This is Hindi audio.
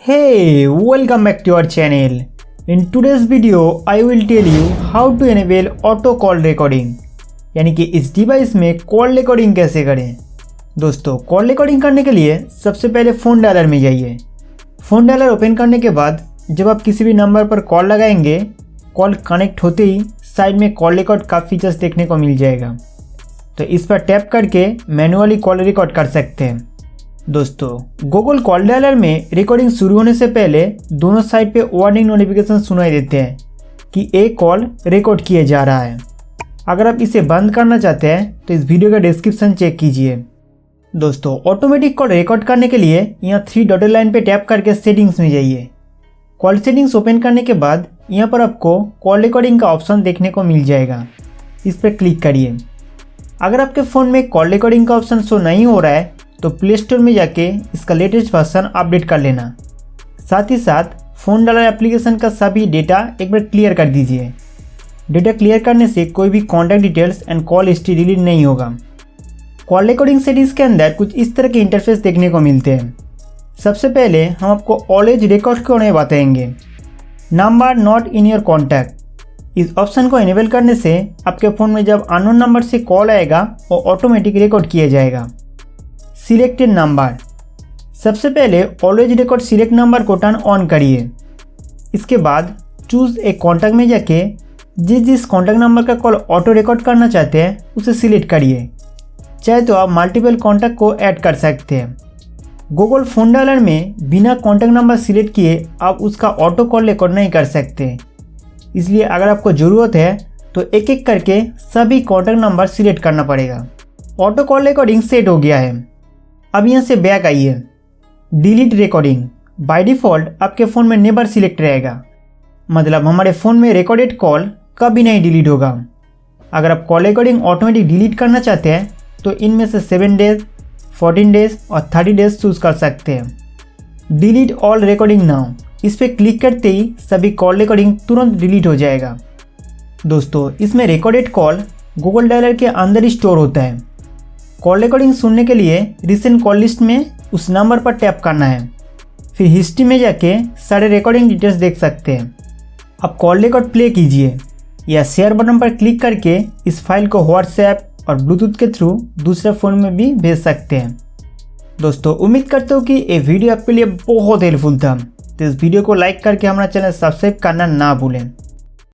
Hey, welcome back to our channel. In today's video, I will tell you how to enable auto call recording, यानी कि इस डिवाइस में कॉल रिकॉर्डिंग कैसे करें। दोस्तों, कॉल रिकॉर्डिंग करने के लिए सबसे पहले फ़ोन डायलर में जाइए। फ़ोन डायलर ओपन करने के बाद जब आप किसी भी नंबर पर कॉल लगाएंगे, कॉल कनेक्ट होते ही साइड में कॉल रिकॉर्ड का फीचर्स देखने को मिल जाएगा। तो इस पर टैप करके मैनुअली कॉल रिकॉर्ड कर सकते हैं। दोस्तों, गूगल कॉल डायलर में रिकॉर्डिंग शुरू होने से पहले दोनों साइड पे वार्निंग नोटिफिकेशन सुनाई देते हैं कि एक कॉल रिकॉर्ड किया जा रहा है। अगर आप इसे बंद करना चाहते हैं तो इस वीडियो का डिस्क्रिप्शन चेक कीजिए। दोस्तों, ऑटोमेटिक कॉल रिकॉर्ड करने के लिए यहाँ 3 डॉटेड लाइन पे टैप करके सेटिंग्स में जाइए। कॉल सेटिंग्स ओपन करने के बाद यहाँ पर आपको कॉल रिकॉर्डिंग का ऑप्शन देखने को मिल जाएगा। इस पर क्लिक करिए। अगर आपके फ़ोन में कॉल रिकॉर्डिंग का ऑप्शन शो नहीं हो रहा है तो प्ले स्टोर में जाके इसका लेटेस्ट वर्जन अपडेट कर लेना। साथ ही साथ फ़ोन डायलर एप्लीकेशन का सभी डेटा एक बार क्लियर कर दीजिए। डेटा क्लियर करने से कोई भी contact details and call history delete नहीं होगा। कॉल रिकॉर्डिंग सेटिंग्स के अंदर कुछ इस तरह के इंटरफेस देखने को मिलते हैं। सबसे पहले हम आपको ऑलवेज रिकॉर्ड के होने बताएंगे। Number not in your contact, इस ऑप्शन को इनेबल करने से आपके फ़ोन में जब अननोन नंबर से कॉल आएगा वो ऑटोमेटिक रिकॉर्ड किया जाएगा। सिलेक्टेड नंबर, सबसे पहले ऑलवेज रिकॉर्ड सिलेक्ट नंबर को टर्न ऑन करिए। इसके बाद चूज़ ए कॉन्टैक्ट में जाके जिस कॉन्टैक्ट नंबर का कॉल ऑटो रिकॉर्ड करना चाहते हैं उसे सिलेक्ट करिए। चाहे तो आप मल्टीपल कॉन्टैक्ट को ऐड कर सकते हैं। गूगल फ़ोन डायलर में बिना कॉन्टैक्ट नंबर सिलेक्ट किए आप उसका ऑटो कॉल रिकॉर्ड नहीं कर सकते। इसलिए अगर आपको ज़रूरत है तो एक एक करके सभी कॉन्टैक्ट नंबर सिलेक्ट करना पड़ेगा। ऑटो कॉल रिकॉर्डिंग सेट हो गया है। अब यहाँ से बैक आइए। डिलीट रिकॉर्डिंग, बाय डिफ़ॉल्ट आपके फ़ोन में नेवर सिलेक्ट रहेगा, मतलब हमारे फ़ोन में रिकॉर्डेड कॉल कभी नहीं डिलीट होगा। अगर आप कॉल रिकॉर्डिंग ऑटोमेटिक डिलीट करना चाहते हैं तो इनमें से 7 डेज, 14 डेज और 30 डेज चूज़ कर सकते हैं। डिलीट ऑल रिकॉर्डिंग नाउ, इस पर क्लिक करते ही सभी कॉल रिकॉर्डिंग तुरंत डिलीट हो जाएगा। दोस्तों, इसमें रिकॉर्डेड कॉल गूगल डायलर के अंदर ही स्टोर होता है। कॉल रिकॉर्डिंग सुनने के लिए रिसेंट कॉल लिस्ट में उस नंबर पर टैप करना है। फिर हिस्ट्री में जाके सारे रिकॉर्डिंग डिटेल्स देख सकते हैं। अब कॉल रिकॉर्ड प्ले कीजिए या शेयर बटन पर क्लिक करके इस फाइल को व्हाट्सएप और ब्लूटूथ के थ्रू दूसरे फ़ोन में भी भेज सकते हैं। दोस्तों, उम्मीद करते हो कि ये वीडियो आपके लिए बहुत हेल्पफुल था। तो इस वीडियो को लाइक करके हमारा चैनल सब्सक्राइब करना ना भूलें।